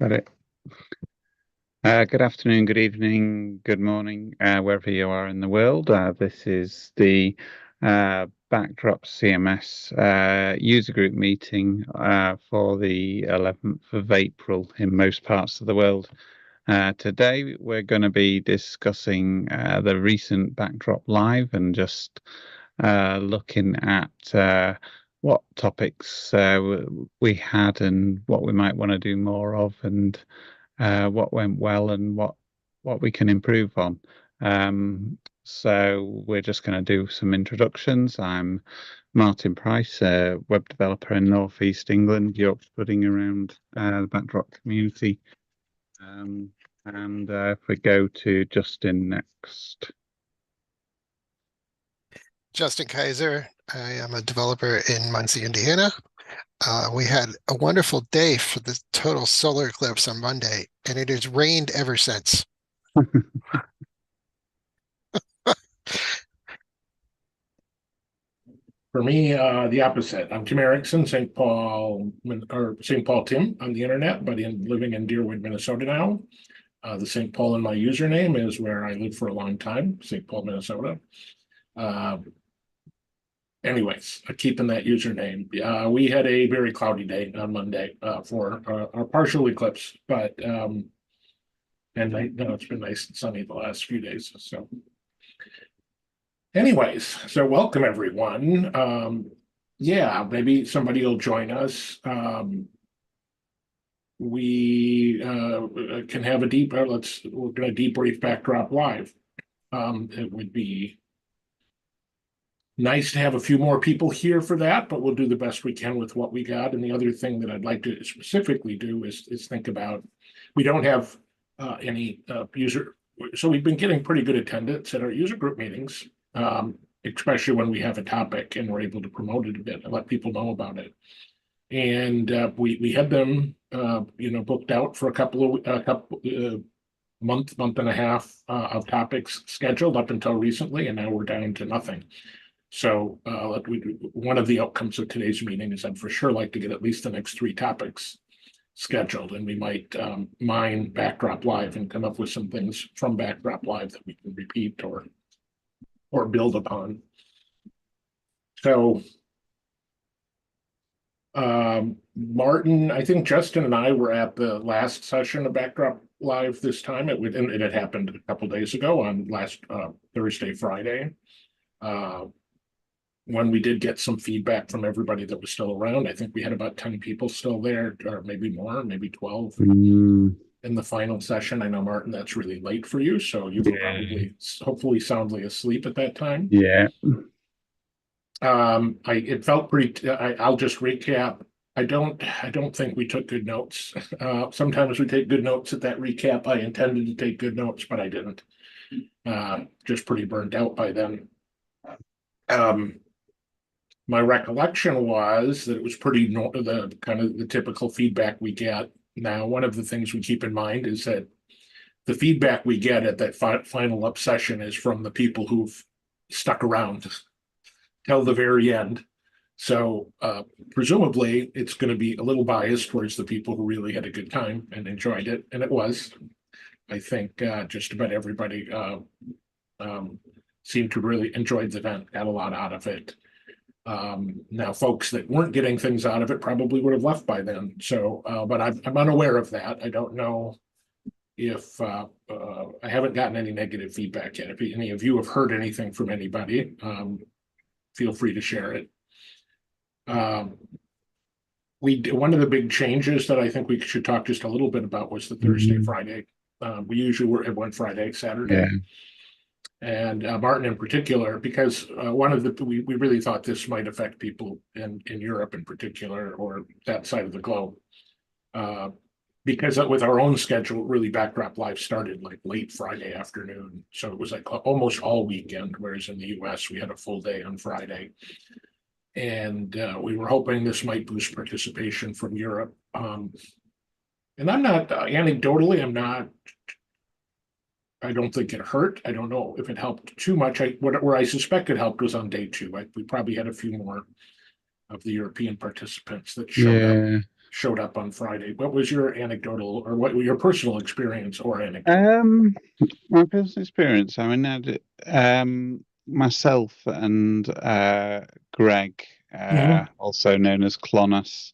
Got it. Good afternoon, good evening, good morning, wherever you are in the world. This is the Backdrop CMS user group meeting for the 11th of April in most parts of the world. Today, we're going to be discussing the recent Backdrop Live and just looking at what topics we had and what we might want to do more of, and what went well and what we can improve on. So we're just going to do some introductions. I'm Martin Price, a web developer in North East England, Yorkshire pudding around the Backdrop community. And if we go to Justin next. Justin Kaiser. I am a developer in Muncie, Indiana. We had a wonderful day for the total solar eclipse on Monday, and it has rained ever since. For me, the opposite. I'm Tim Erickson, St. Paul or St. Paul Tim on the internet, but living in Deerwood, Minnesota now. The St. Paul in my username is where I lived for a long time, St. Paul, Minnesota. Anyways, keeping that username. We had a very cloudy day on Monday for our partial eclipse, but and it's been nice and sunny the last few days. So, anyways, so welcome everyone. Yeah, maybe somebody will join us. We can have a deep. We're going to debrief Backdrop Live. It would be nice to have a few more people here for that, but we'll do the best we can with what we got. And the other thing that I'd like to specifically do is think about, we don't have any user, so we've been getting pretty good attendance at our user group meetings, especially when we have a topic and we're able to promote it a bit and let people know about it. And we had them, booked out for a couple month and a half of topics scheduled up until recently, and now we're down to nothing. So one of the outcomes of today's meeting is I'd for sure like to get at least the next 3 topics scheduled, and we might mine Backdrop Live and come up with some things from Backdrop Live that we can repeat or build upon. So Martin, I think Justin and I were at the last session of Backdrop Live this time. It had happened a couple days ago on last Thursday, Friday. When we did get some feedback from everybody that was still around, I think we had about 10 people still there, or maybe more, maybe 12 in the final session. I know, Martin, that's really late for you, so you were probably hopefully soundly asleep at that time. Yeah. It felt pretty. I'll just recap. I don't think we took good notes. Sometimes we take good notes at that recap. I intended to take good notes, but I didn't. Just pretty burned out by then. My recollection was that it was pretty the kind of the typical feedback we get. Now, one of the things we keep in mind is that the feedback we get at that final up session is from the people who've stuck around till the very end. So presumably it's going to be a little biased towards the people who really had a good time and enjoyed it. And it was. I think just about everybody seemed to really enjoy the event, got a lot out of it. Now, folks that weren't getting things out of it probably would have left by then. So, but I'm unaware of that. I don't know if I haven't gotten any negative feedback yet. If any of you have heard anything from anybody, feel free to share it. One of the big changes that I think we should talk just a little bit about was the Thursday, Friday. We usually were at one Friday, Saturday. Yeah. And Martin in particular, because we really thought this might affect people in Europe in particular, or that side of the globe. Because with our own schedule, really Backdrop Live started like late Friday afternoon. So it was like almost all weekend, whereas in the US, we had a full day on Friday. And we were hoping this might boost participation from Europe. And I'm not, anecdotally, I don't think it hurt. I don't know if it helped too much. Where I suspect it helped was on day 2. We probably had a few more of the European participants that showed up. showed up on Friday. What was your anecdotal or what your personal experience or anecdote? My personal experience. I mean, myself and Greg, also known as Clonus,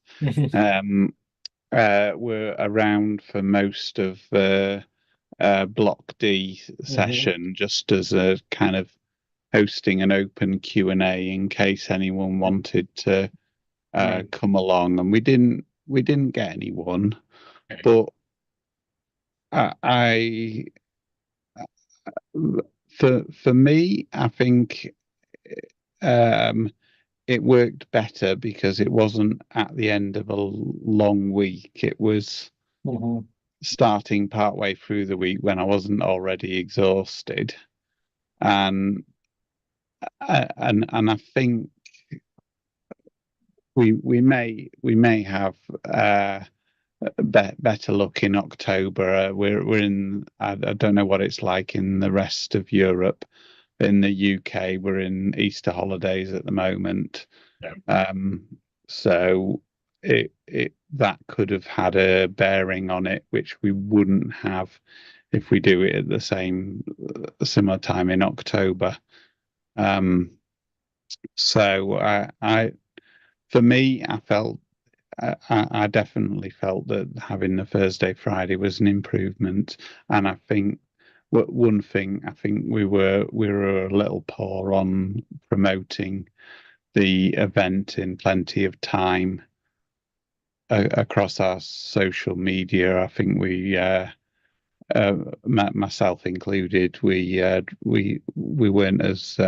um, were around for most of the Block D session, just as a kind of hosting an open Q&A in case anyone wanted to come along, and we didn't get anyone, but I for me, I think it worked better because it wasn't at the end of a long week. It was starting partway through the week when I wasn't already exhausted, and I think we may have better luck in October. We're in. I don't know what it's like in the rest of Europe. In the UK, we're in Easter holidays at the moment. Yeah. So it that could have had a bearing on it, which we wouldn't have if we do it at the similar time in October. So for me, I definitely felt that having the Thursday Friday was an improvement, and I think one thing I think we were a little poor on promoting the event in plenty of time across our social media. I think we myself included, we weren't as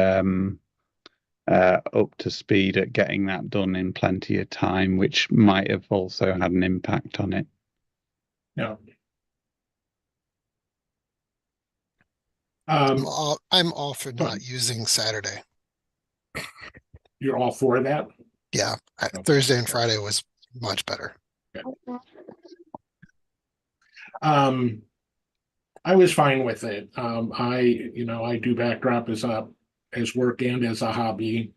up to speed at getting that done in plenty of time, which might have also had an impact on it. Yeah. I'm all for not using Saturday. You're all for that? Yeah, Thursday and Friday was much better. I was fine with it. I do backdrop as work and as a hobby.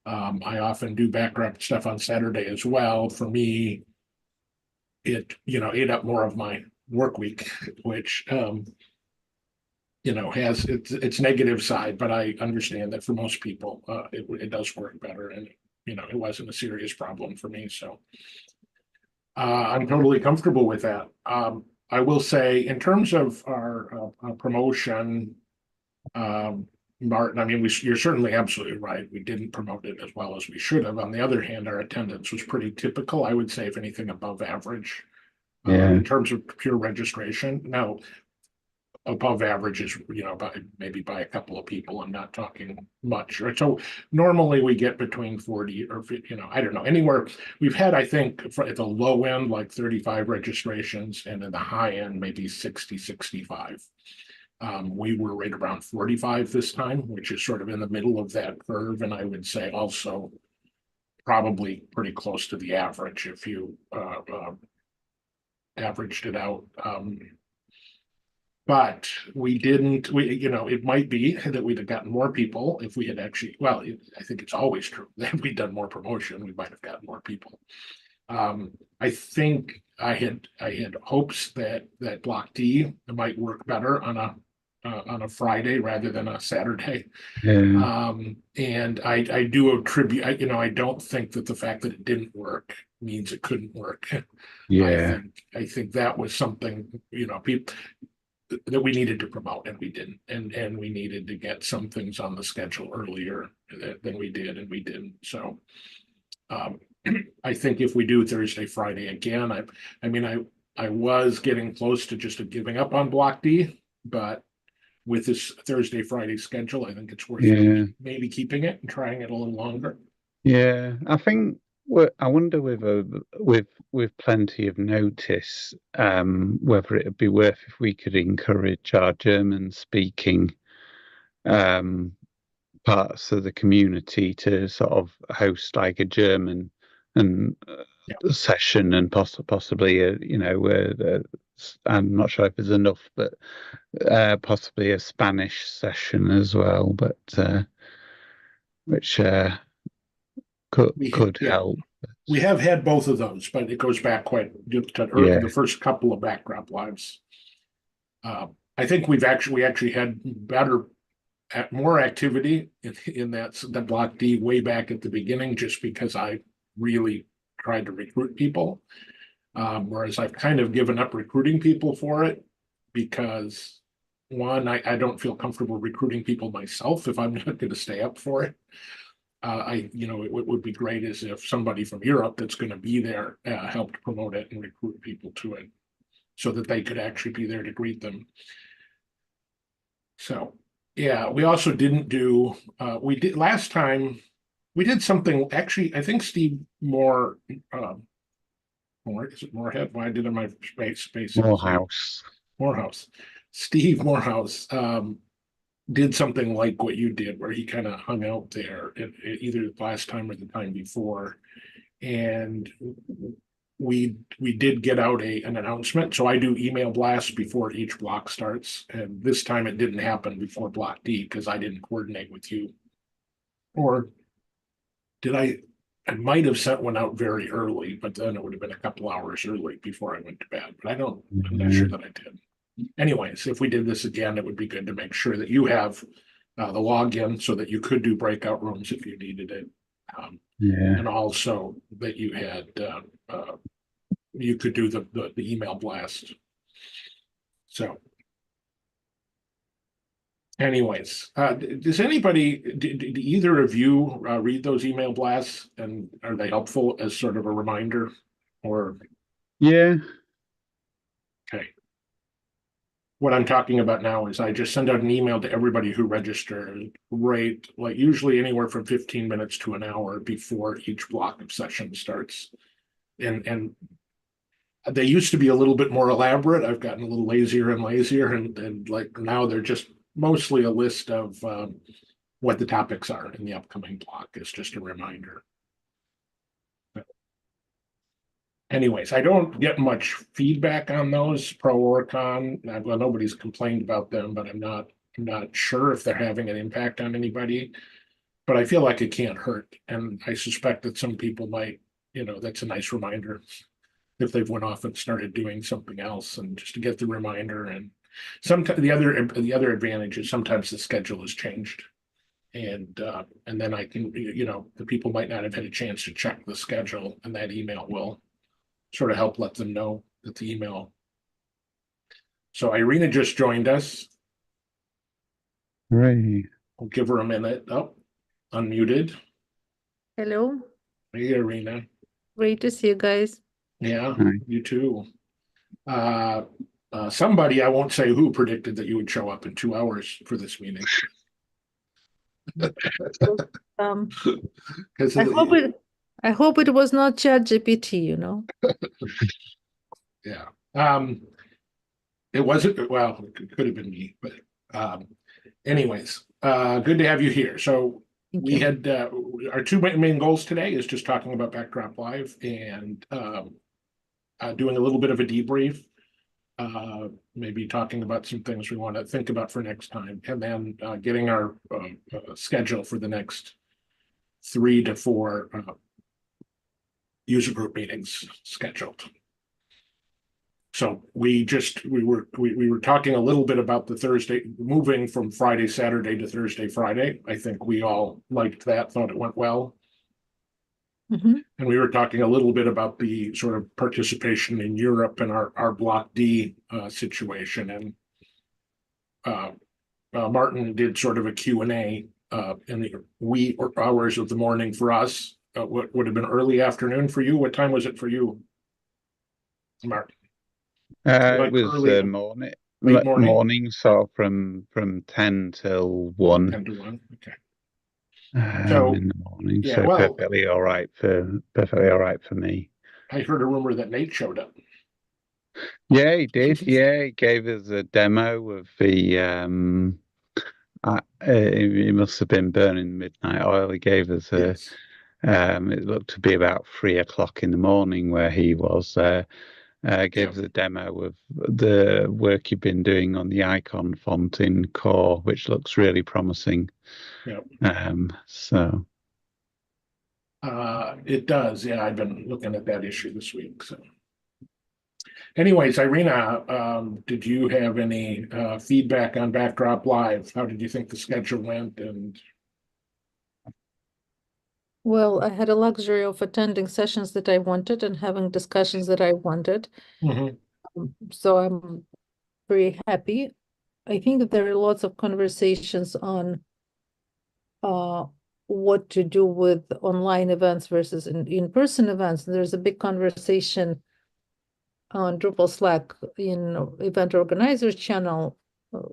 I often do backdrop stuff on Saturday as well. For me, it ate up more of my work week, which has its negative side, but I understand that for most people, it does work better, and it wasn't a serious problem for me. So I'm totally comfortable with that. I will say, in terms of our promotion, Martin, I mean, you're certainly absolutely right. We didn't promote it as well as we should have. On the other hand, our attendance was pretty typical. I would say, if anything, above average in terms of pure registration. Now, above average is, maybe by a couple of people. I'm not talking much. Right? So normally we get between 40 or, I don't know, anywhere. We've had, I think, at the low end, like 35 registrations, and in the high end, maybe 60, 65. We were right around 45 this time, which is sort of in the middle of that curve. And I would say also probably pretty close to the average if you averaged it out. But we didn't, it might be that we'd have gotten more people if we had actually, well, I think it's always true that if we'd done more promotion, we might have gotten more people. I think I had hopes that Block D might work better on a Friday rather than a Saturday. And I do attribute, I don't think that the fact that it didn't work means it couldn't work. I think that was something, people that we needed to promote, and we didn't, and we needed to get some things on the schedule earlier than we did, and we didn't. So I think if we do Thursday, Friday again, I was getting close to just giving up on Block D, but with this Thursday, Friday schedule, I think it's worth maybe keeping it and trying it a little longer. Yeah, I think. Well, I wonder with plenty of notice, whether it would be worth if we could encourage our German-speaking parts of the community to sort of host like a German session, and possibly I'm not sure if there's enough, but possibly a Spanish session as well, but which could help. We have had both of those, but it goes back quite to Yeah. the first couple of Backdrop Lives. I think we actually had more activity in that Block D way back at the beginning, just because I really tried to recruit people. Whereas I've kind of given up recruiting people for it because one, I don't feel comfortable recruiting people myself if I'm not going to stay up for it. It would be great as if somebody from Europe that's going to be there helped promote it and recruit people to it so that they could actually be there to greet them. So, yeah, we also didn't do, we did last time, we did something, actually, I think Steve Moore, is it Moorhead? Why did my space? Morehouse. Morehouse. Steve Morehouse did something like what you did, where he kind of hung out there either the last time or the time before. And we did get out an announcement. So I do email blasts before each block starts. And this time it didn't happen before Block D because I didn't coordinate with you. Or did I might have sent one out very early, but then it would have been a couple hours early before I went to bed. But I'm not sure that I did. Anyways, if we did this again, it would be good to make sure that you have the login so that you could do breakout rooms if you needed it. And also that you had you could do the email blast. So anyways, does anybody, did either of you read those email blasts, and are they helpful as sort of a reminder? Or Yeah. okay. What I'm talking about now is I just send out an email to everybody who registered, right, like usually anywhere from 15 minutes to an hour before each block of session starts. And they used to be a little bit more elaborate. I've gotten a little lazier and lazier, and like now they're just mostly a list of what the topics are in the upcoming block. It's just a reminder. Anyways, I don't get much feedback on those pro or con. Well, nobody's complained about them, but I'm not sure if they're having an impact on anybody. But I feel like it can't hurt, and I suspect that some people might. That's a nice reminder if they've went off and started doing something else, and just to get the reminder. And sometimes the other advantage is sometimes the schedule has changed, and then I can the people might not have had a chance to check the schedule, and that email will sort of help let them know that the email. So Irina just joined us. Right. We'll give her a minute. Oh, unmuted. Hello. Hey, Irina. Great to see you guys. Yeah, Hi. you too. Somebody, I won't say who, predicted that you would show up in 2 hours for this meeting. Um, Because I hope it was not ChatGPT, yeah. It wasn't, well, it could have been me, but anyways, good to have you here. So Thank we you. had our two main goals today is just talking about Backdrop Live and doing a little bit of a debrief, maybe talking about some things we want to think about for next time, and then getting our schedule for the next 3 to 4 user group meetings scheduled. So we were talking a little bit about the Thursday, moving from Friday, Saturday to Thursday, Friday. I think we all liked that, thought it went well. Mhm. And we were talking a little bit about the sort of participation in Europe and our Block D situation. And Martin did sort of a Q&A in the wee hours of the morning for us. What would have been early afternoon for you? What time was it for you, Martin? It was early, morning. late morning? Morning, so from 10 till 1. 10 to 1, okay. In the morning, yeah, so well, perfectly all right for me. I heard a rumor that Nate showed up. Yeah, he did. Yeah, he gave us a demo of the it must have been Burning Midnight Oil. He gave us a Yes. it looked to be about 3 o'clock in the morning where he was. Gave us a demo of the work you've been doing on the icon font in Core, which looks really promising. Yeah. So It does. Yeah, I've been looking at that issue this week. So, anyways, Irina, did you have any feedback on Backdrop Live? How did you think the schedule went? And Well, I had a luxury of attending sessions that I wanted and having discussions that I wanted. Mhm. So I'm very happy. I think that there are lots of conversations on what to do with online events versus in-person events. There's a big conversation on Drupal Slack in event organizers channel,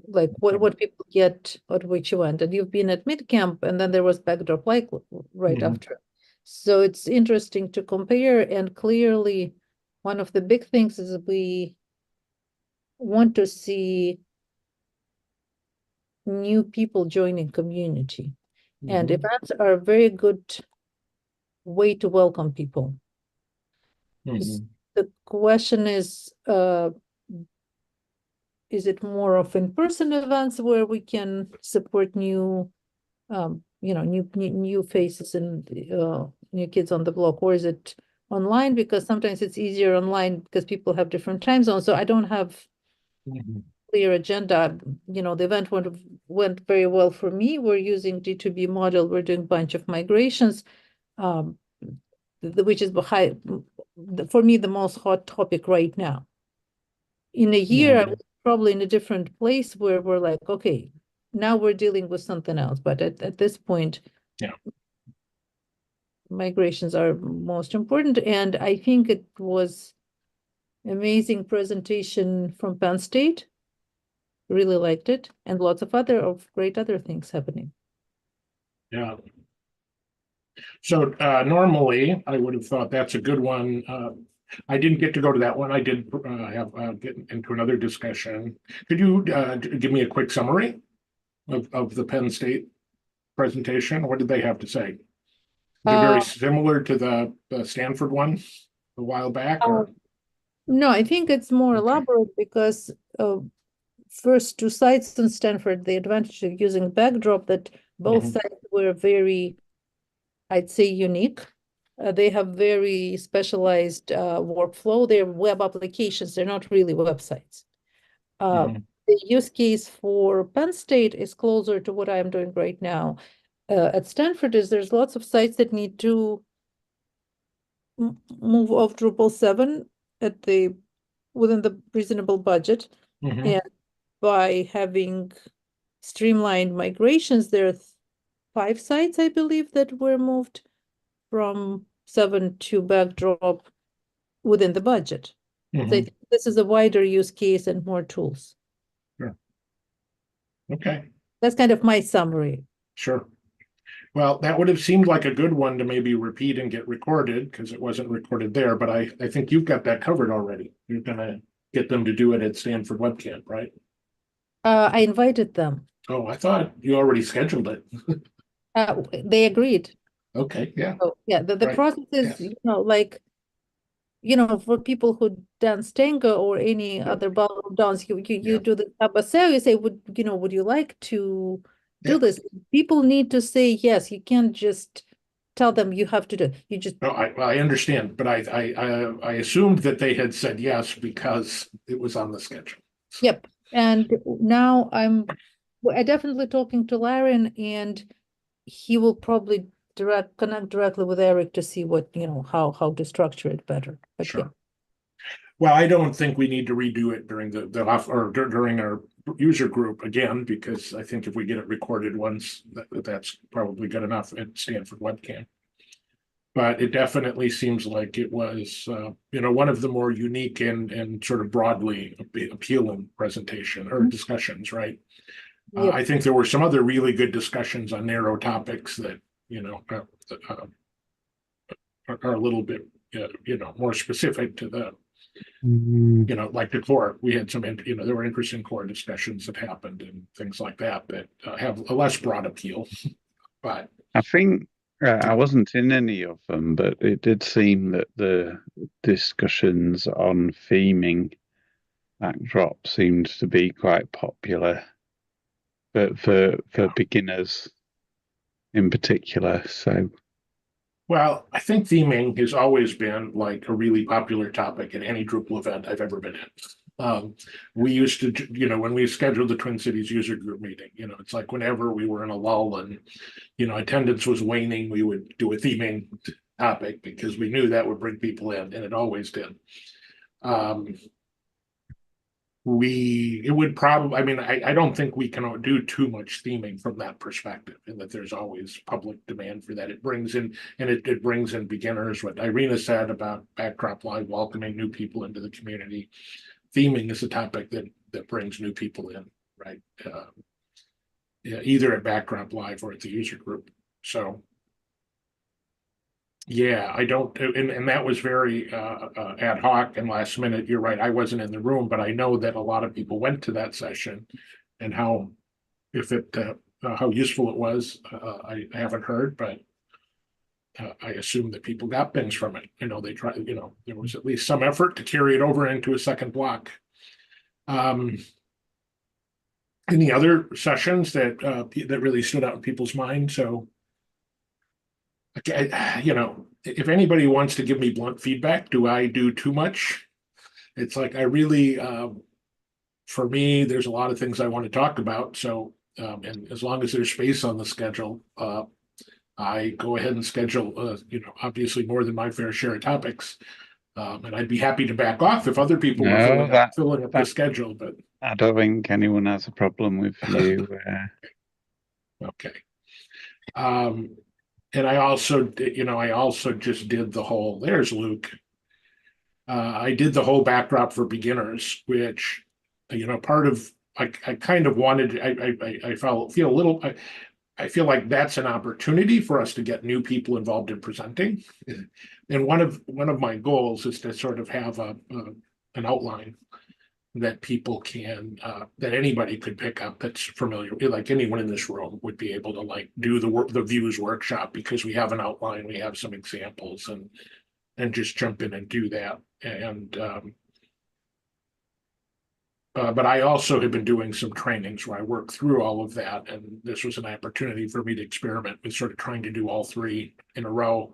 like what people get at which event. And you've been at MidCamp, and then there was Backdrop Live right Mhm. after. So it's interesting to compare, and clearly one of the big things is we want to see new people joining community. And Mhm. events are a very good way to welcome people. Mhm. The question is it more of in-person events where we can support new, new faces and new kids on the block, or is it online? Because sometimes it's easier online because people have different time zones. So I don't have Mhm. clear agenda. The event went very well for me. We're using D2B model. We're doing a bunch of migrations, which is for me the most hot topic right now. In a year, I Mhm. was probably in a different place where we're like, okay, now we're dealing with something else. But at this point, Yeah. migrations are most important. And I think it was amazing presentation from Penn State. Really liked it, and lots of great other things happening. Yeah. So normally I would have thought that's a good one. I didn't get to go to that one. I did have get into another discussion. Could you give me a quick summary of the Penn State presentation? What did they have to say? Is it very Uh, similar to the Stanford one a while back, uh, or no, I think it's more okay? elaborate because first two sites in Stanford, the advantage of using Backdrop that both Mhm. sites were very, I'd say, unique. They have very specialized workflow. They're web applications. They're not really websites. Mhm. The use case for Penn State is closer to what I'm doing right now. At Stanford there's lots of sites that need to move off Drupal 7 within the reasonable budget. Mhm. And by having streamlined migrations, there are 5 sites, I believe, that were moved from 7 to Backdrop within the budget. So I Mhm. think this is a wider use case and more tools. Sure. Okay, That's kind of my summary. sure. Well, that would have seemed like a good one to maybe repeat and get recorded because it wasn't recorded there, but I think you've got that covered already. You're gonna get them to do it at Stanford WebCamp, right? I invited them. Oh, I thought you already scheduled it. They agreed. Okay, yeah, So yeah, the right. process is, Yes. like, for people who dance tango or any Yep. other ballroom dance, you Yep. do the tabaseo, you say, would you like to do Yep. this? People need to say yes. You can't just tell them you have to do it. You just, No, I understand, but I assumed that they had said yes because it was on the schedule. So, yep. And now I definitely talking to Laren, and he will probably connect directly with Eric to see what, how to structure it better. But yeah. sure. Well, I don't think we need to redo it during the off or during our user group again, because I think if we get it recorded once, that's probably good enough at Stanford WebCam. But it definitely seems like it was, one of the more unique and sort of broadly appealing presentation or discussions, right? Yep. I think there were some other really good discussions on narrow topics that, are a little bit, more specific to the, like the core. We had some, there were interesting core discussions that happened and things like that that have a less broad appeal. But I think I wasn't in any of them, but it did seem that the discussions on theming Backdrop seemed to be quite popular, but for beginners in particular. So Well, I think theming has always been like a really popular topic in any Drupal event I've ever been in. We used to, when we scheduled the Twin Cities user group meeting, it's like whenever we were in a lull and, attendance was waning, we would do a theming topic because we knew that would bring people in, and it always did. It would probably, I mean, I don't think we can do too much theming from that perspective, and that there's always public demand for that. It brings in, and it brings in beginners, what Irina said about Backdrop Live welcoming new people into the community. Theming is a topic that brings new people in, right? Yeah, either at Backdrop Live or at the user group. So yeah, I don't, and that was very ad hoc and last minute. You're right, I wasn't in the room, but I know that a lot of people went to that session, and how useful it was, I haven't heard, but I assume that people got things from it. They tried, there was at least some effort to carry it over into a second block. Any other sessions that really stood out in people's minds? So, okay, if anybody wants to give me blunt feedback, do I do too much? It's like I really, for me, there's a lot of things I want to talk about. So, and as long as there's space on the schedule, I go ahead and schedule, obviously more than my fair share of topics. And I'd be happy to back off if other people were filling up the schedule, but I don't think anyone has a problem with you. Okay. And I also just did the whole, there's Luke. I did the whole backdrop for beginners, which, part of, I kind of wanted, I feel a little, I feel like that's an opportunity for us to get new people involved in presenting. And one of my goals is to sort of have an outline that people can, that anybody could pick up that's familiar, like anyone in this room would be able to like do the views workshop, because we have an outline, we have some examples, and just jump in and do that. And but I also have been doing some trainings where I work through all of that, and this was an opportunity for me to experiment with sort of trying to do all three in a row.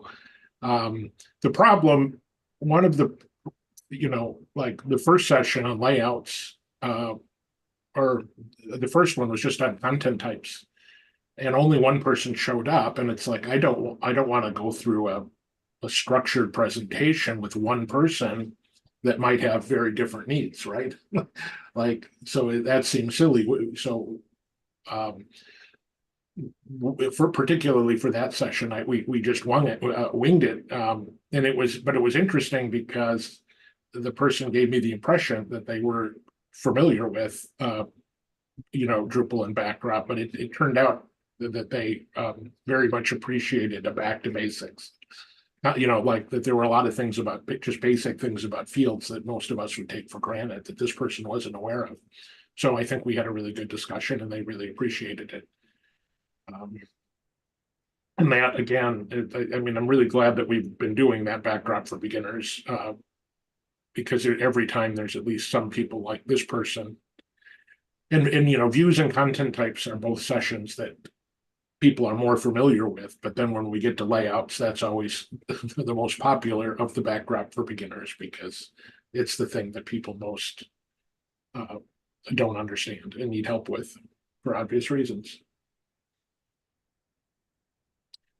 The problem, one of the, like the first session on layouts, or the first one was just on content types, and only one person showed up, and it's like I don't want to go through a structured presentation with one person that might have very different needs, right? Like, so that seems silly. So, particularly for that session, we just winged it, and it was interesting because the person gave me the impression that they were familiar with, Drupal and Backdrop, but it turned out that they very much appreciated a back to basics. Like that there were a lot of things about just basic things about fields that most of us would take for granted that this person wasn't aware of. So I think we had a really good discussion, and they really appreciated it. And that, again, I mean, I'm really glad that we've been doing that backdrop for beginners, because every time there's at least some people like this person. And views and content types are both sessions that people are more familiar with, but then when we get to layouts, that's always the most popular of the backdrop for beginners, because it's the thing that people most don't understand and need help with for obvious reasons.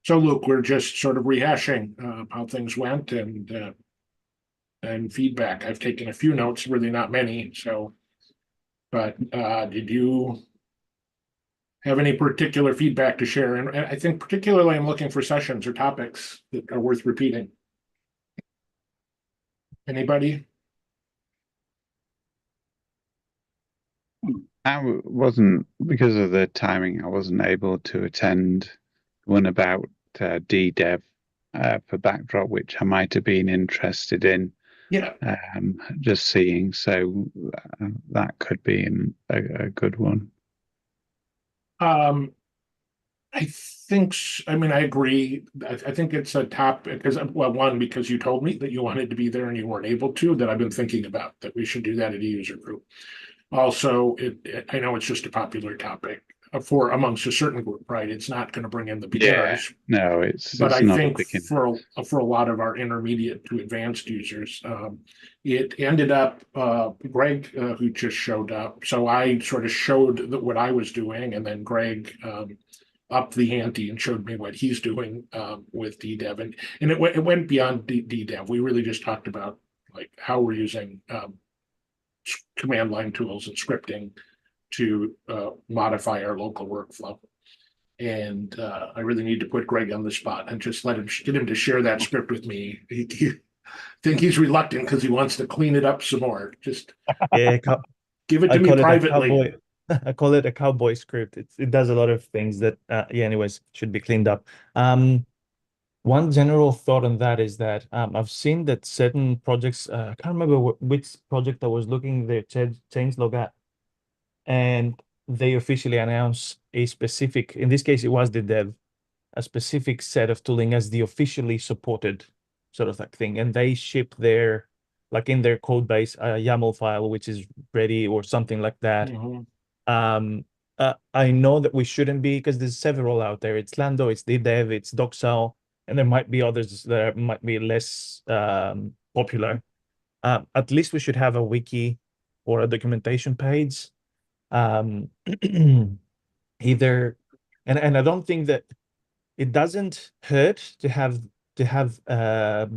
So Luke, we're just sort of rehashing how things went and feedback. I've taken a few notes, really not many. So, but did you have any particular feedback to share? And I think particularly I'm looking for sessions or topics that are worth repeating. Anybody? I wasn't, because of the timing, I wasn't able to attend one about DDEV for Backdrop, which I might have been interested in. Yeah. Just seeing, so that could be a good one. I think, I mean, I agree. I think it's a top, because, well, one, because you told me that you wanted to be there and you weren't able to, that I've been thinking about, that we should do that at a user group. Also, I know it's just a popular topic. for amongst a certain group, right? It's not going to bring in the Yeah. beginners. No, it's But I not a think beginner. for a lot of our intermediate to advanced users, it ended up Greg, who just showed up. So I sort of showed what I was doing, and then Greg upped the ante and showed me what he's doing with DDEV, and it went beyond DDEV. We really just talked about like how we're using command line tools and scripting to modify our local workflow. And I really need to put Greg on the spot and just get him to share that script with me. I think he's reluctant because he wants to clean it up some more. Just Yeah, give it to I me call it a privately. cowboy. I call it a cowboy script. It does a lot of things that, yeah, anyways, should be cleaned up. One general thought on that is that I've seen that certain projects, I can't remember which project I was looking their changelog at, and they officially announced a specific, in this case, it was DDEV, a specific set of tooling as the officially supported sort of like thing. And they ship their, like in their code base, a YAML file, which is ready or something like that. Mhm. I know that we shouldn't be, because there's several out there. It's Lando, it's DDEV, it's Doxal, and there might be others that might be less popular. At least we should have a wiki or a documentation page. Either, and I don't think that it doesn't hurt to have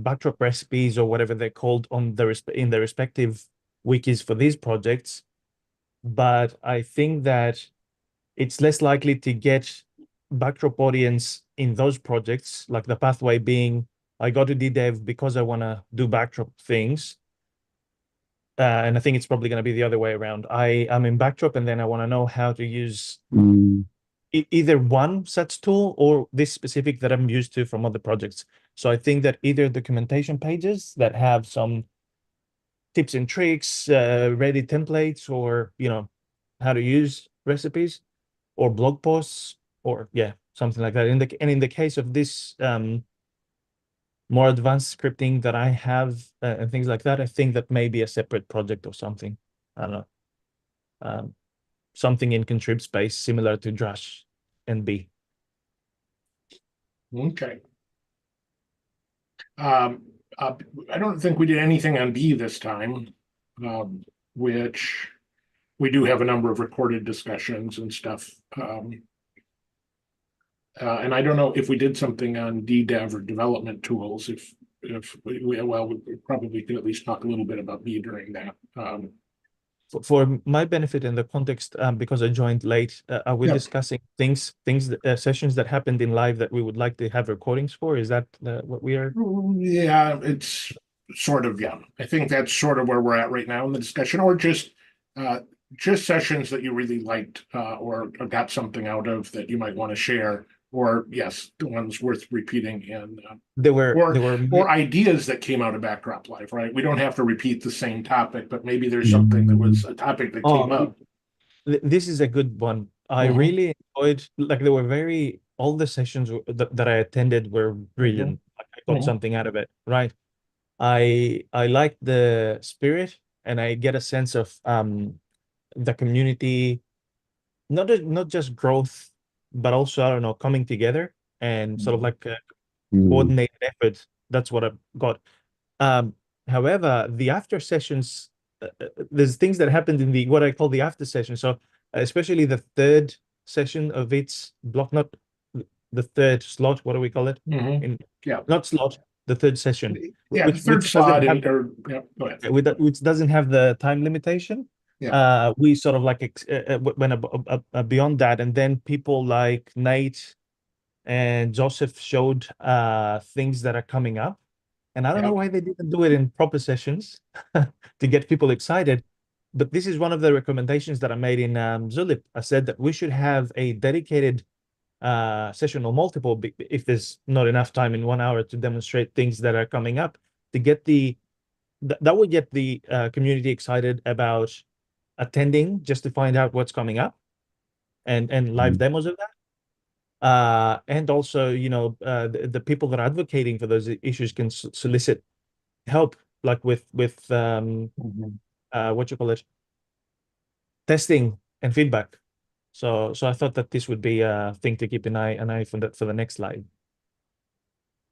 backdrop recipes or whatever they're called on in the respective wikis for these projects. But I think that it's less likely to get backdrop audience in those projects, like the pathway being, I go to DDEV because I want to do backdrop things. And I think it's probably going to be the other way around. I'm in backdrop and then I want to know how to use either one such tool or this specific that I'm used to from other projects. So I think that either documentation pages that have some tips and tricks, ready templates, or, you know, how to use recipes, or blog posts, or yeah, something like that. In the case of this more advanced scripting that I have and things like that, I think that may be a separate project or something. I don't know. Something in contrib space similar to Drush and B. Okay. I don't think we did anything on B this time, which we do have a number of recorded discussions and stuff. And I don't know if we did something on DDEV or development tools. If we probably could at least talk a little bit about B during that. For my benefit in the context, because I joined late, are we discussing sessions that happened in live that we would like to have recordings for? Is that what we are? Yeah, it's sort of, yeah. I think that's sort of where we're at right now in the discussion, or just sessions that you really liked or got something out of that you might want to share, or yes, the ones worth repeating, and or ideas that came out of Backdrop Live, right? We don't have to repeat the same topic, but maybe there's something that was a topic that came up. This is a good one. I really enjoyed, like, there were all the sessions that I attended were brilliant. Like, I got something out of it, right? I like the spirit, and I get a sense of the community, not just growth, but also, I don't know, coming together and sort of like coordinated effort. That's what I got. However, the after sessions, there's things that happened in what I call the after session. So especially the third session of its block, not the third slot, what do we call it? Not slot, the third session. Yeah, the third slot, go ahead. Which doesn't have the time limitation. We sort of like went beyond that, and then people like Nate and Joseph showed things that are coming up, and I don't know why they didn't do it in proper sessions to get people excited. But this is one of the recommendations that I made in Zulip. I said that we should have a dedicated session or multiple, if there's not enough time in 1 hour to demonstrate things that are coming up, to get that would get the community excited about attending, just to find out what's coming up, and live demos of that. And also, you know, the people that are advocating for those issues can solicit help, like with what you call it, testing and feedback. So I thought that this would be a thing to keep an eye for the next slide.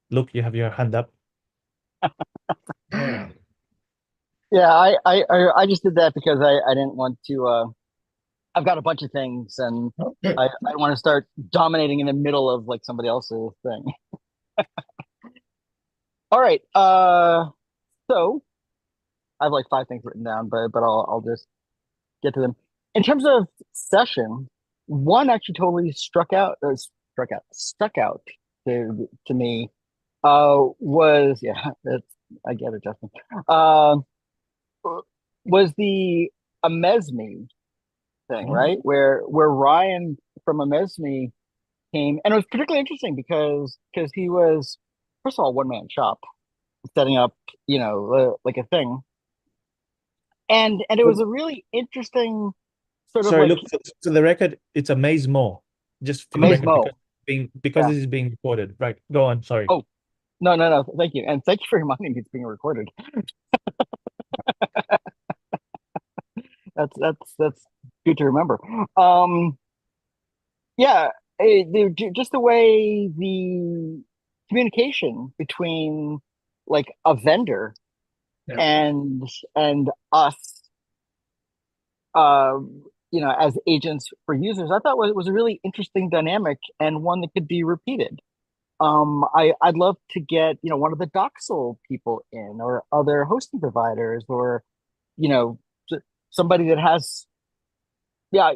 Luke, you have your hand up. Yeah. Yeah, I just did that because I didn't want to. I've got a bunch of things, and Okay. I don't want to start dominating in the middle of like somebody else's thing. All right. So I have like 5 things written down, but I'll just get to them. In terms of session, one actually totally stuck out to me. Was yeah, that's I get it, Justin. Was the Amesme thing, right? Where Ryan from Amesme came, and it was particularly interesting because he was first of all one man shop setting up, like a thing, and it was a really interesting sort of Sorry, like Luke, for the record, it's a Maze Mo. Just for the record, Amazemo. because Yeah. this is being recorded. Right. Go on. Sorry. Oh, no, thank you, and thank you for reminding me it's being recorded. That's good to remember. Yeah, just the way the communication between like a vendor Yeah. and us, as agents for users, I thought was a really interesting dynamic and one that could be repeated. I'd love to get, one of the Doxel people in, or other hosting providers, or, somebody that has, yeah,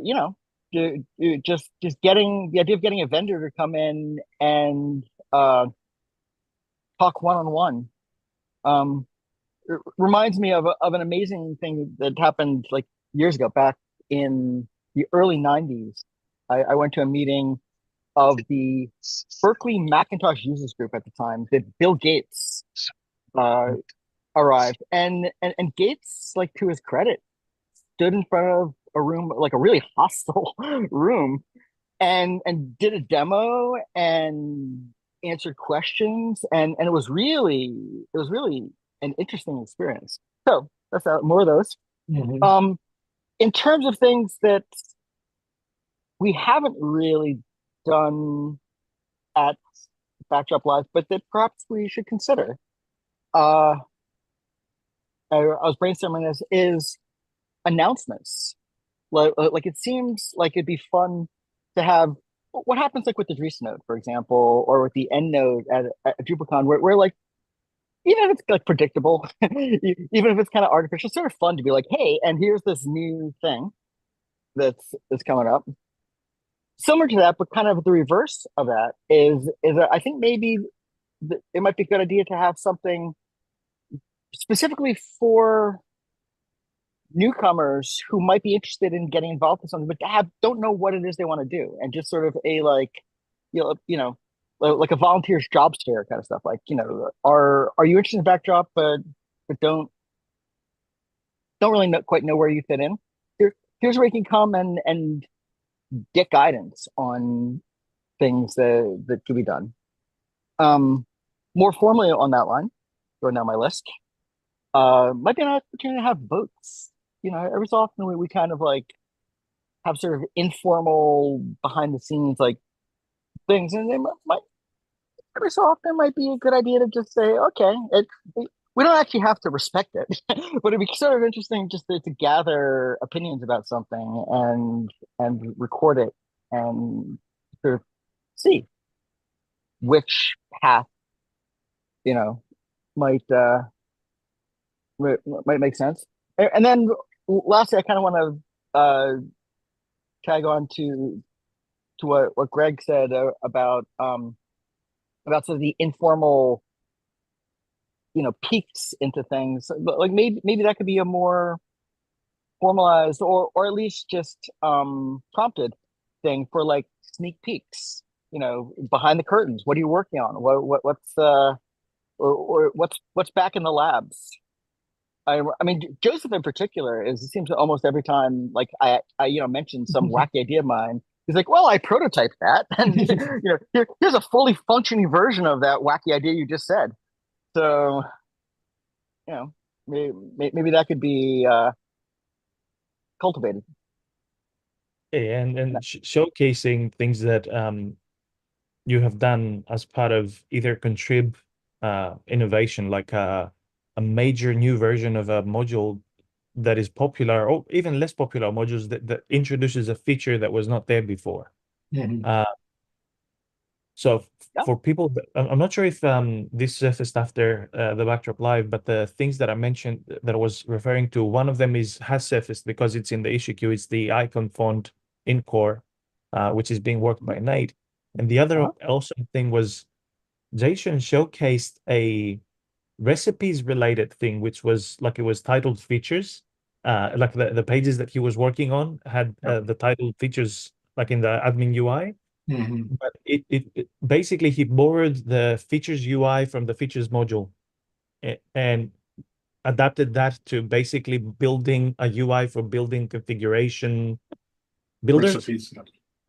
just getting the idea of getting a vendor to come in and talk one-on-one. It reminds me of an amazing thing that happened like years ago, back in the early 90s. I went to a meeting of the Berkeley Macintosh users group at the time that Bill Gates arrived, and Gates, like, to his credit, stood in front of a room, like a really hostile room, and did a demo and answered questions, and it was really an interesting experience. So that's more of those. Mhm. In terms of things that we haven't really done at Backdrop Live, but that perhaps we should consider. I was brainstorming this, is announcements. Like it seems like it'd be fun to have what happens like with the Dries node, for example, or with the end node at DrupalCon, where like, even if it's like predictable, even if it's kind of artificial, it's sort of fun to be like, hey, and here's this new thing that's coming up. Similar to that, but kind of the reverse of that is that I think maybe it might be a good idea to have something specifically for newcomers who might be interested in getting involved in something, but don't know what it is they want to do, and just sort of a like, like a volunteers jobs fair kind of stuff. Like, are you interested in Backdrop, but don't really quite know where you fit in? Here's where you can come and get guidance on things that could be done. More formally on that line, going down my list, might be an opportunity to have votes. Every so often we kind of like have sort of informal behind the scenes like things, and they might every so often might be a good idea to just say, okay, we don't actually have to respect it, but it'd be sort of interesting just to gather opinions about something and record it and sort of see which path, might might make sense. And then lastly, I kind of want to tag on to what Greg said about sort of the informal, peeks into things. But like maybe that could be a more formalized, or at least just prompted thing for like sneak peeks. Behind the curtains. What are you working on? What's or what's back in the labs? I mean, Joseph in particular, it seems almost every time, like I mention some wacky idea of mine, he's like, well, I prototyped that, and here's a fully functioning version of that wacky idea you just said. So, maybe that could be cultivated. and showcasing things that you have done as part of either contrib innovation, like a major new version of a module that is popular, or even less popular modules that introduces a feature that was not there before. Mhm. So Yeah. for people, I'm not sure if this surfaced after the Backdrop Live, but the things that I mentioned that I was referring to, one of them has surfaced because it's in the issue queue. It's the icon font in core, which is being worked by Nate. And the other awesome thing was Jason showcased a recipes related thing, which was like, it was titled features. Like the pages that he was working on had the titled features like in the admin UI. Mhm. But it basically, he borrowed the features UI from the features module and adapted that to basically building a UI for building configuration builders, Recipes.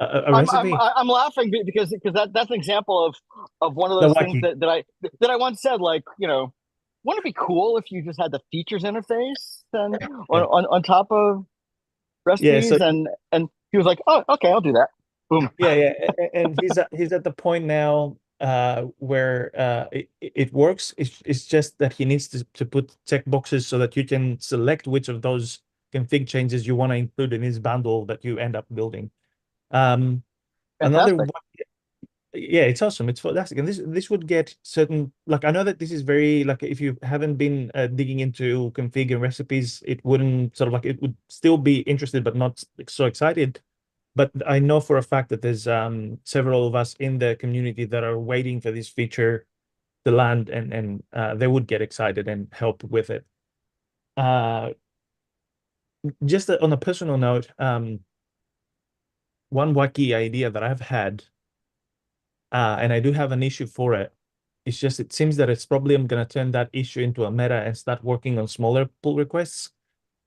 a recipe. I'm laughing because that's an example of one of The those things wacky. that I once said, like, wouldn't it be cool if you just had the features interface and on top of Yeah, so recipes, and he was like, oh, okay, I'll do that. Boom. yeah, and he's at the point now where it works. It's just that he needs to put checkboxes so that you can select which of those config changes you want to include in his bundle that you end up building. Another Fantastic. Yeah, it's awesome. It's fantastic. And this would get certain, like, I know that this is very, like, if you haven't been digging into config and recipes, it wouldn't sort of like, it would still be interested, but not so excited. But I know for a fact that there's several of us in the community that are waiting for this feature to land, and they would get excited and help with it. Just on a personal note, one wacky idea that I've had, and I do have an issue for it. It's just, it seems that it's probably, I'm going to turn that issue into a meta and start working on smaller pull requests.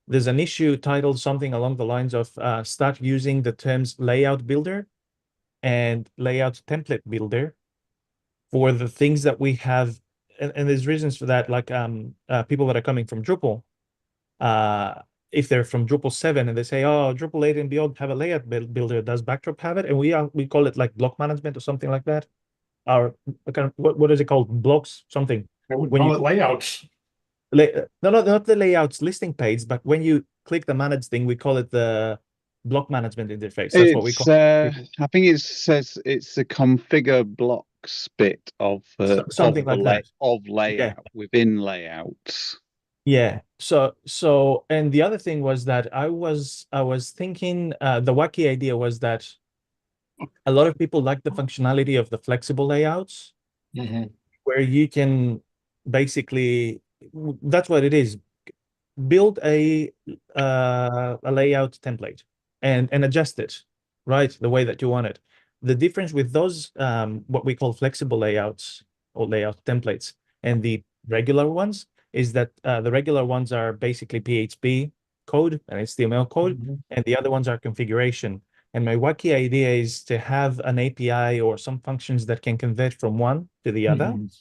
There's an issue titled something along the lines of start using the terms layout builder and layout template builder for the things that we have. And there's reasons for that, like people that are coming from Drupal, if they're from Drupal 7 and they say, oh, Drupal 8 and beyond have a layout builder, does Backdrop have it? And we call it like block management or something like that. Or kind of, what is it called? Blocks something. I would When call you it layouts. no, not the layouts listing page, but when you click the manage thing, we call it the block management interface. That's what we call it. I think it says it's the configure blocks bit of Something like that. of Yeah. layout within layouts. Yeah. So, and the other thing was that I was thinking, the wacky idea was that a lot of people like the functionality of the flexible layouts, Mhm. where you can basically, that's what it is, build a layout template and adjust it right the way that you want it. The difference with those what we call flexible layouts or layout templates and the regular ones is that the regular ones are basically PHP code and HTML code, Mhm. and the other ones are configuration. And my wacky idea is to have an API or some functions that can convert from one to the other. Mhm.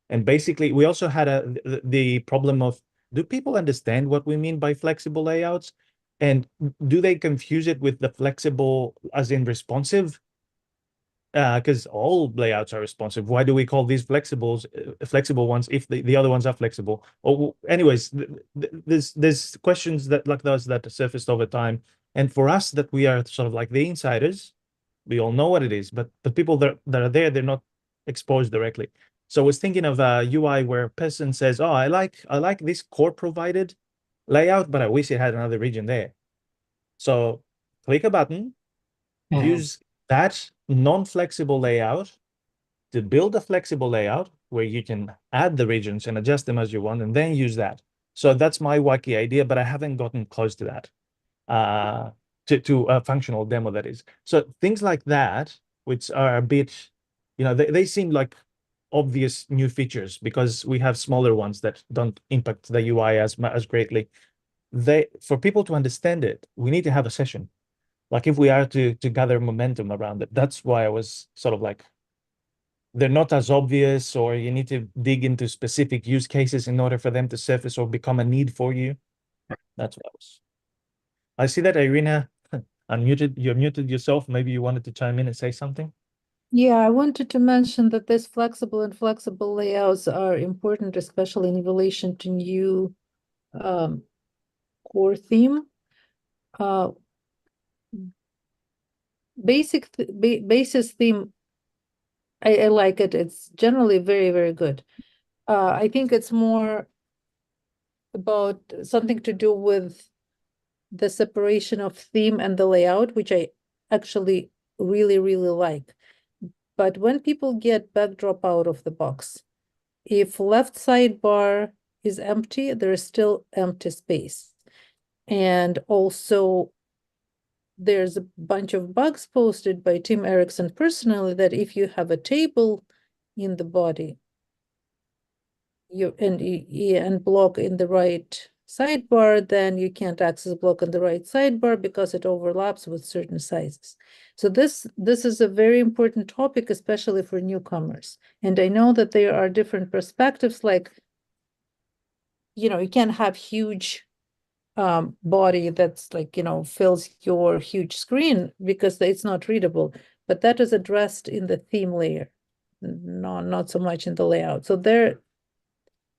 And basically, we also had the problem of, do people understand what we mean by flexible layouts? And do they confuse it with the flexible as in responsive? Because all layouts are responsive. Why do we call these flexible ones if the other ones are flexible? Or anyways, there's questions that like those that surfaced over time. And for us that we are sort of like the insiders, we all know what it is, but people that are there, they're not exposed directly. So I was thinking of a UI where a person says, oh, I like this core provided layout, but I wish it had another region there. So click a button, Mhm. use that non-flexible layout to build a flexible layout where you can add the regions and adjust them as you want, and then use that. So that's my wacky idea, but I haven't gotten close to that. To a functional demo, that is. So things like that, which are a bit, they seem like obvious new features because we have smaller ones that don't impact the UI as greatly. For people to understand it, we need to have a session. Like if we are to gather momentum around it, that's why I was sort of like, they're not as obvious, or you need to dig into specific use cases in order for them to surface or become a need for you. That's what I see that Irina You muted yourself. Maybe you wanted to chime in and say something. Yeah, I wanted to mention that this flexible and flexible layouts are important, especially in relation to new core theme. Basis theme, I like it. It's generally very, very good. I think it's more about something to do with the separation of theme and the layout, which I actually really, really like. But when people get backdrop out of the box, if left sidebar is empty, there is still empty space. And also, there's a bunch of bugs posted by Tim Erickson personally that if you have a table in the body, and block in the right sidebar, then you can't access block in the right sidebar because it overlaps with certain sizes. So this is a very important topic, especially for newcomers. And I know that there are different perspectives, like, you can't have huge body that's like, fills your huge screen because it's not readable, but that is addressed in the theme layer, not so much in the layout. So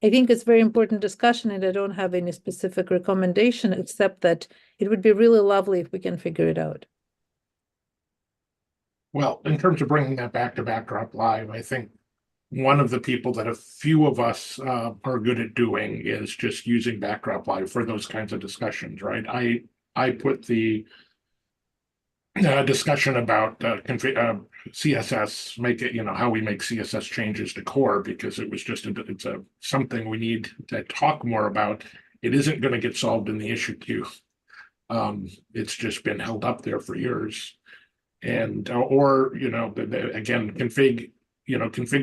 I think it's very important discussion, and I don't have any specific recommendation except that it would be really lovely if we can figure it out. Well, in terms of bringing that back to Backdrop Live, I think one of the people that a few of us are good at doing is just using Backdrop Live for those kinds of discussions, right? I put the discussion about CSS, make it, how we make CSS changes to core, because it was just it's something we need to talk more about. It isn't going to get solved in the issue queue. It's just been held up there for years. And again, config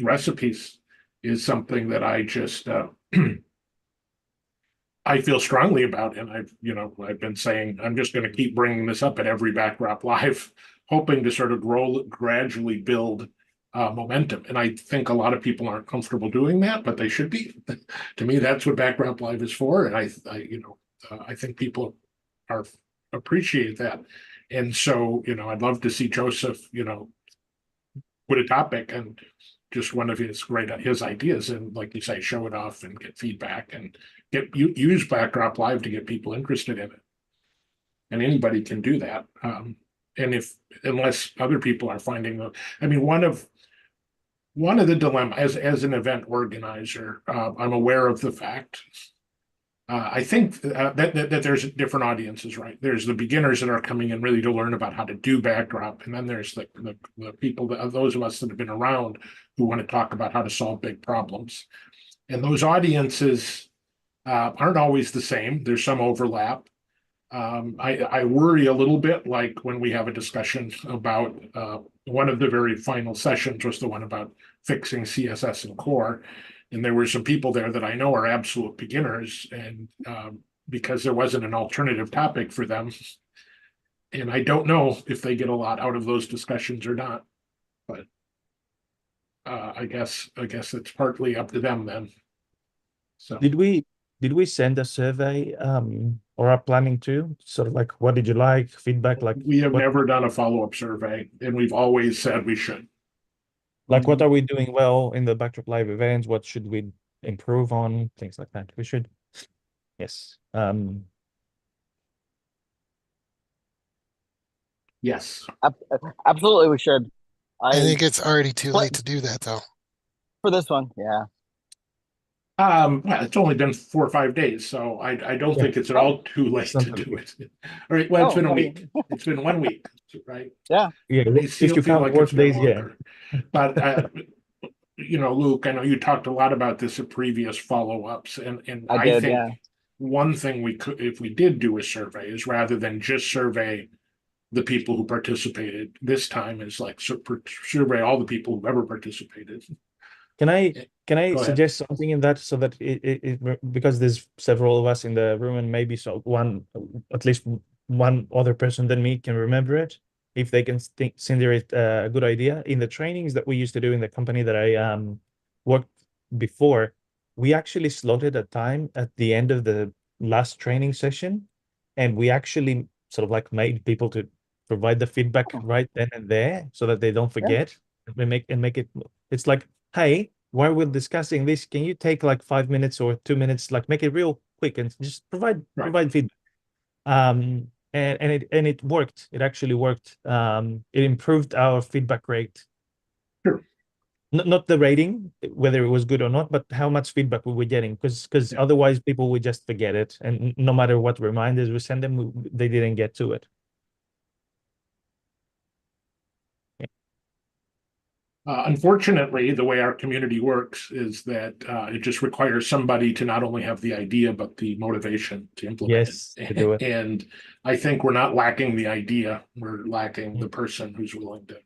recipes is something that I just I feel strongly about, and I've been saying I'm just going to keep bringing this up at every Backdrop Live, hoping to sort of gradually build momentum. And I think a lot of people aren't comfortable doing that, but they should be. To me, that's what Backdrop Live is for, and I think people appreciate that. And so, I'd love to see Joseph, put a topic and just one of his ideas, and like you say, show it off and get feedback and use Backdrop Live to get people interested in it. And anybody can do that. And unless other people are finding one of the dilemmas as an event organizer, I'm aware of the fact. I think that there's different audiences, right? There's the beginners that are coming in really to learn about how to do Backdrop, and then there's the people, those of us that have been around, who want to talk about how to solve big problems. And those audiences aren't always the same. There's some overlap. I worry a little bit, like when we have a discussion about one of the very final sessions was the one about fixing CSS and core. And there were some people there that I know are absolute beginners, and because there wasn't an alternative topic for them. And I don't know if they get a lot out of those discussions or not. But I guess it's partly up to them then. So did we send a survey or are planning to, sort of like, what did you like, feedback, like we have never done a follow-up survey, and we've always said we should. Like, what are we doing well in the Backdrop Live events? What should we improve on? Things like that. We should. Yes. Yes. Absolutely, we should. I think it's already too late to do that, though. For this one, yeah. Well, it's only been 4 or 5 days, so I don't think it's at all too late to do it. All right. Well, it's been a week. It's been 1 week, right? Yeah. Yeah. If you count work days, yeah. But Luke, I know you talked a lot about this at previous follow-ups, and I did, think yeah. one thing we could, if we did do a survey, is rather than just survey the people who participated this time, is like survey all the people who've ever participated. Can I Go suggest something in that, so that it because there's several of us in the room, and maybe at least one other person than me can remember it, if they can consider it a good idea. In the trainings that we used to do in the company that I worked before, we actually slotted a time at the end of the last training session, and we actually sort of like made people to provide the feedback Oh. right then and there so that they don't Yeah. forget. And make it. It's like, hey, while we're discussing this, can you take like 5 minutes or 2 minutes, like make it real quick and just provide feedback. And it worked. It actually worked. It improved our feedback rate. Sure. Not the rating, whether it was good or not, but how much feedback we were getting, because Yeah. otherwise people would just forget it, and no matter what reminders we send them, they didn't get to it. Unfortunately, the way our community works is that it just requires somebody to not only have the idea, but the motivation to implement Yes, it. to do it. And I think we're not lacking the idea, we're lacking the person who's willing to.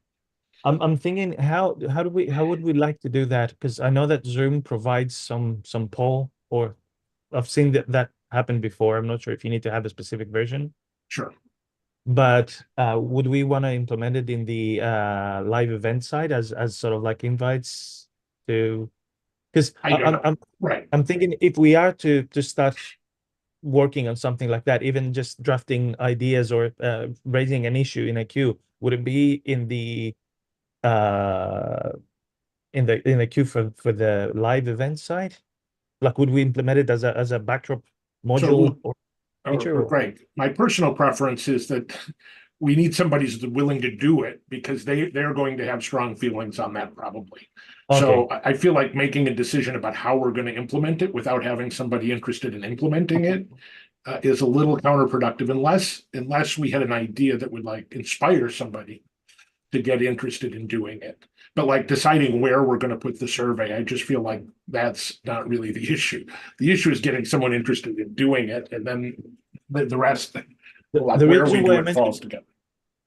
I'm thinking, how would we like to do that? Because I know that Zoom provides some poll, or I've seen that happen before. I'm not sure if you need to have a specific version. Sure. But would we want to implement it in the live event side as sort of like invites to? Because I don't know. Right. I'm thinking, if we are to start working on something like that, even just drafting ideas or raising an issue in a queue, would it be in the queue for the live event side? Like, would we implement it as a backdrop module or feature? Or? Right. My personal preference is that we need somebody who's willing to do it, because they're going to have strong feelings on that probably. So I feel like making a decision about how we're going to implement it without having somebody interested in implementing it is a little counterproductive, unless we had an idea that would like inspire somebody to get interested in doing it. But like deciding where we're going to put the survey, I just feel like that's not really the issue. The issue is getting someone interested in doing it, and then the rest, like The where reason we why do I it mentioned- falls together.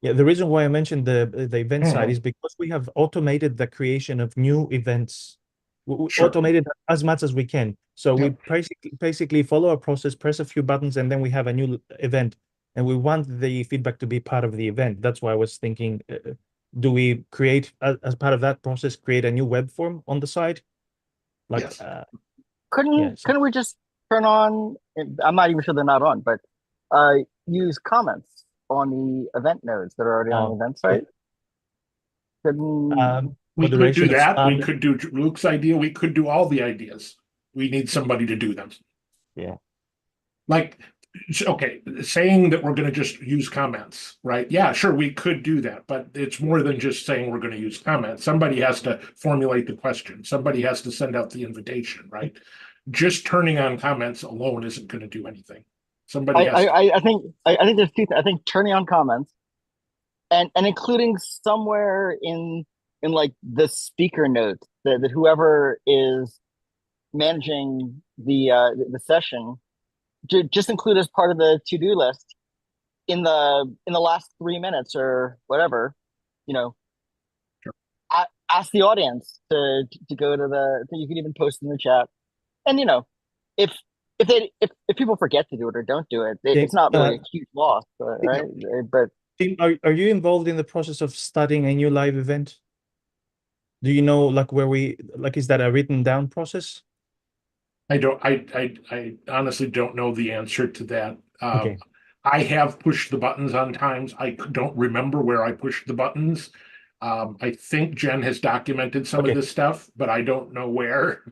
Yeah, the reason why I mentioned the event side Mhm. is because we have automated the creation of new events. We Sure. automated as much as we can. So Yep. we basically follow a process, press a few buttons, and then we have a new event. And we want the feedback to be part of the event. That's why I was thinking, do we create, as part of that process, create a new web form on the side? Like, Yes. Couldn't we just turn on, I'm not even sure they're not on, but use comments on the event nodes that are already on the event site? Couldn't, We could do moderation of that. We spam. could do Luke's idea. We could do all the ideas. We need somebody to do them. Yeah. Like, okay, saying that we're going to just use comments, right? Yeah, sure, we could do that, but it's more than just saying we're going to use comments. Somebody has to formulate the question. Somebody has to send out the invitation, right? Just turning on comments alone isn't going to do anything. Somebody has to. I think there's two. I think turning on comments and including somewhere in like the speaker notes that whoever is managing the session just include as part of the to-do list in the last 3 minutes or whatever, Sure. Ask the audience to go to you can even post in the chat, and if people forget to do it or don't do it, it's not really a huge loss, right? But Tim, are you involved in the process of starting a new live event? Do you know, like, is that a written down process? I honestly don't know the answer to that. Okay. I have pushed the buttons on times. I don't remember where I pushed the buttons. I think Jen has documented some of this stuff, but I don't know where.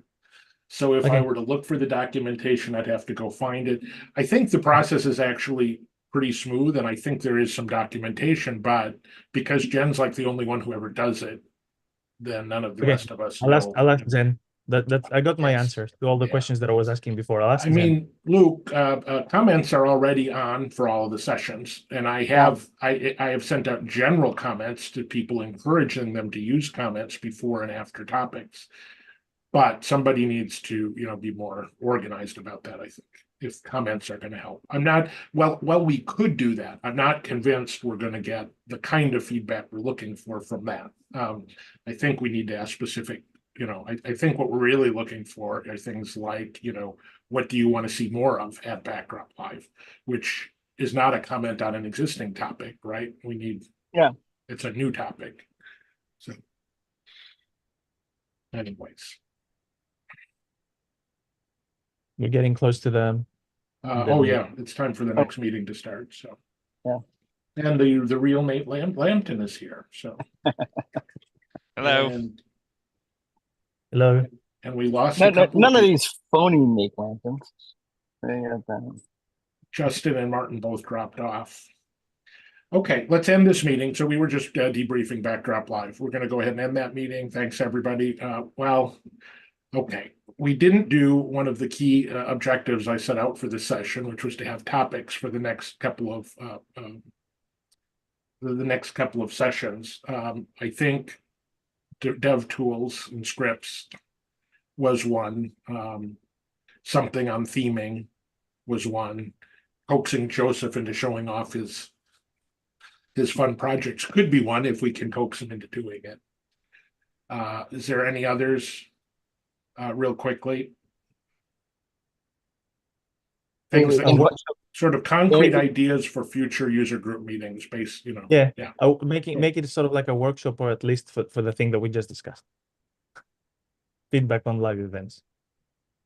So if I were to look for the documentation, I'd have to go find it. I think the process is actually pretty smooth, and I think there is some documentation, but because Jen's like the only one who ever does it, then none of the rest of us know. I'll ask Jen. I got my Yes. answer to all the questions that I was asking before. I'll ask I Jen. mean, Luke, comments are already on for all of the sessions, and I have sent out general comments to people, encouraging them to use comments before and after topics. But somebody needs to, be more organized about that, I think, if comments are going to help. I'm not, well, we could do that. I'm not convinced we're going to get the kind of feedback we're looking for from that. I think we need to ask specific, I think what we're really looking for are things like, what do you want to see more of at Backdrop Live, which is not a comment on an existing topic, right? It's a new topic. So anyways. We're getting close to the. Oh yeah, it's time for the next meeting to start, so. Yeah. And the real Nate Lambton is here, so. Hello. And Hello. we lost No, a couple none of people. these phony Nate Lanterns. Justin and Martin both dropped off. Okay, let's end this meeting. So we were just debriefing Backdrop Live. We're going to go ahead and end that meeting. Thanks, everybody. Well, okay. We didn't do one of the key objectives I set out for this session, which was to have topics for the next couple of sessions. I think dev tools and scripts was one. Something on theming was one. Coaxing Joseph into showing off his fun projects could be one if we can coax him into doing it. Is there any others real quickly? Things that sort of concrete ideas for future user group meetings based, Yeah. Yeah. Make it sort of like a workshop, or at least for the thing that we just discussed. Feedback on live events.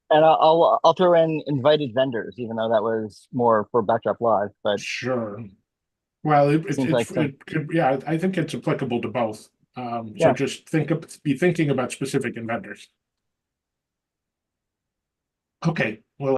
And I'll throw in invited vendors, even though that was more for Backdrop Live. But Sure. Well, Seems like it could, yeah, I think it's applicable to both. So Yeah. just be thinking about specific vendors. Okay, well.